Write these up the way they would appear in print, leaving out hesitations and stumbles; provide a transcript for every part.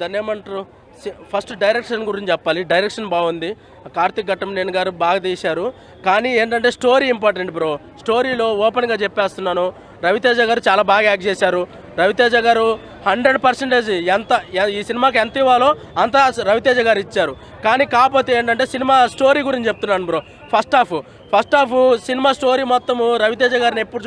దాన్ని ఏమంటారు, first direction గురించి చెప్పాలి. డైరెక్షన్ బాగుంది, కార్తిక్ ఘట్టమనేని గారు బాగా తీశారు. కానీ ఏంటంటే స్టోరీ ఇంపార్టెంట్ బ్రో. స్టోరీలో ఓపెన్గా చెప్పేస్తున్నాను, రవితేజ గారు చాలా బాగా యాక్ట్ చేశారు. రవితేజ గారు 100% ఎంత ఈ సినిమాకి ఎంత ఇవ్వాలో అంత రవితేజ గారు ఇచ్చారు. కానీ కాకపోతే ఏంటంటే సినిమా స్టోరీ గురించి చెప్తున్నాను bro. First half cinema story మొత్తము రవితేజ గారిని ఎప్పుడు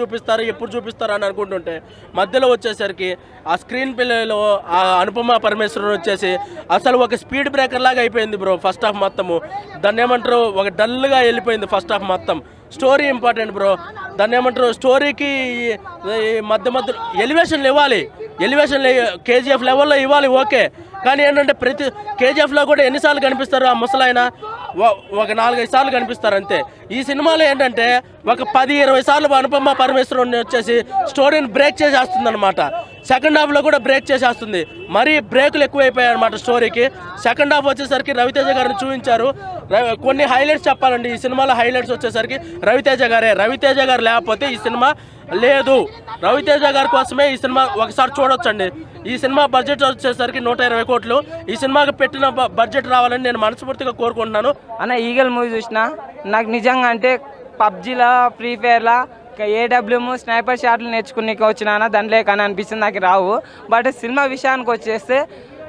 చూపిస్తారు అని అనుకుంటుంటే మధ్యలో వచ్చేసరికి ఆ స్క్రీన్ ప్లేలో ఆ అనుపమ పరమేశ్వరన్ వచ్చేసి అసలు ఒక స్పీడ్ బ్రేకర్ లాగా అయిపోయింది బ్రో. ఫస్ట్ హాఫ్ మొత్తము దాన్ని ఏమంటారు, ఒక డల్గా వెళ్ళిపోయింది ఫస్ట్ హాఫ్ మొత్తం. Story important bro. దాన్ని ఏమంటారు, స్టోరీకి మధ్య ఎలివేషన్లు ఇవ్వాలి. కేజీఎఫ్ లెవెల్లో ఇవ్వాలి, ఓకే. కానీ ఏంటంటే ప్రతి కేజీఎఫ్లో కూడా ఎన్నిసార్లు కనిపిస్తారు ఆ ముసలాయన? ఒక 4-5 సార్లు కనిపిస్తారు అంతే. ఈ సినిమాలో ఏంటంటే ఒక 10-20 సార్లు అనుపమ పరమేశ్వరన్ వచ్చేసి స్టోరీని బ్రేక్ చేసేస్తుంది అనమాట. సెకండ్ హాఫ్లో కూడా బ్రేక్ చేసేస్తుంది. మరీ బ్రేకులు ఎక్కువైపోయాయి అనమాట స్టోరీకి. సెకండ్ హాఫ్ వచ్చేసరికి రవితేజ గారిని చూపించారు. కొన్ని హైలైట్స్ చెప్పాలండి ఈ సినిమాలో. హైలైట్స్ వచ్చేసరికి రవితేజ గారు లేకపోతే ఈ సినిమా లేదు. రవితేజ గారి కోసమే ఈ సినిమా ఒకసారి చూడొచ్చండి. ఈ సినిమా బడ్జెట్ వచ్చేసరికి 120 కోట్లు. ఈ సినిమాకి పెట్టిన బడ్జెట్ రావాలని నేను మనస్ఫూర్తిగా కోరుకుంటున్నాను. అన్న ఈగల్ మూవీ చూసిన నాకు నిజంగా అంటే పబ్జీలా, ఫ్రీ ఫైర్లా ఏడబ్ల్యూఎం స్నైపర్ షాట్లు నేర్చుకునేకి వచ్చినా దాంట్లో కానీ అనిపిస్తుంది, నాకు రావు. బట్ సినిమా విషయానికి వచ్చేస్తే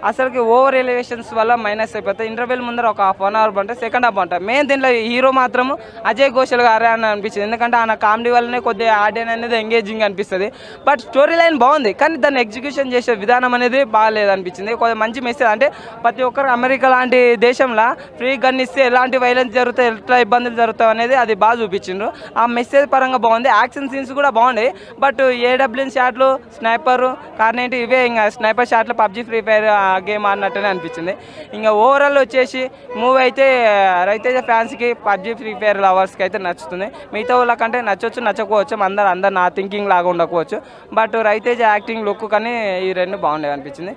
అసలుకి ఓవర్ ఎలివేషన్స్ వల్ల మైనస్ అయిపోతాయి. ఇంటర్వెల్ ముందర ఒక ½ అవర్ బాగుంటుంది, సెకండ్ హాఫ్ బాగుంటుంది. మెయిన్ దీంట్లో హీరో మాత్రము అజయ్ ఘోషల్ గారే అని అనిపించింది. ఎందుకంటే ఆయన కామెడీ వల్లనే కొద్దిగా ఆడియన్ అనేది ఎంగేజింగ్ అనిపిస్తుంది. బట్ స్టోరీ లైన్ బాగుంది, కానీ దాన్ని ఎగ్జిక్యూషన్ చేసే విధానం అనేది బాగాలేదు అనిపించింది. కొద్దిగా మంచి మెసేజ్ అంటే ప్రతి ఒక్కరు అమెరికా లాంటి దేశంలో ఫ్రీ గన్ ఇస్తే ఎలాంటి వైలెన్స్ జరుగుతాయి, ఎట్లా ఇబ్బందులు జరుగుతాయి అనేది అది బాగా చూపించిండ్రు. ఆ మెసేజ్ పరంగా బాగుంది. యాక్షన్ సీన్స్ కూడా బాగున్నాయి. బట్ ఏడబ్ల్యూఎం షాట్లు, స్నైపర్ కార్నేంటి ఇవే ఇంకా స్నైపర్ షాట్లు పబ్జీ, ఫ్రీ ఫైర్ గేమ్ ఆడినట్టునే అనిపించింది. ఇంకా ఓవరాల్ వచ్చేసి మూవీ అయితే రవితేజ ఫ్యాన్స్కి, పబ్జీ, ఫ్రీ ఫైర్ లవర్స్కి అయితే నచ్చుతుంది. మిగతా వాళ్ళకంటే నచ్చవచ్చు, నచ్చకపోవచ్చు, అందరు నా థింకింగ్ లాగా ఉండకపోవచ్చు. బట్ రవితేజ యాక్టింగ్ లుక్ కానీ ఈ రెండు బాగుండేవి అనిపించింది.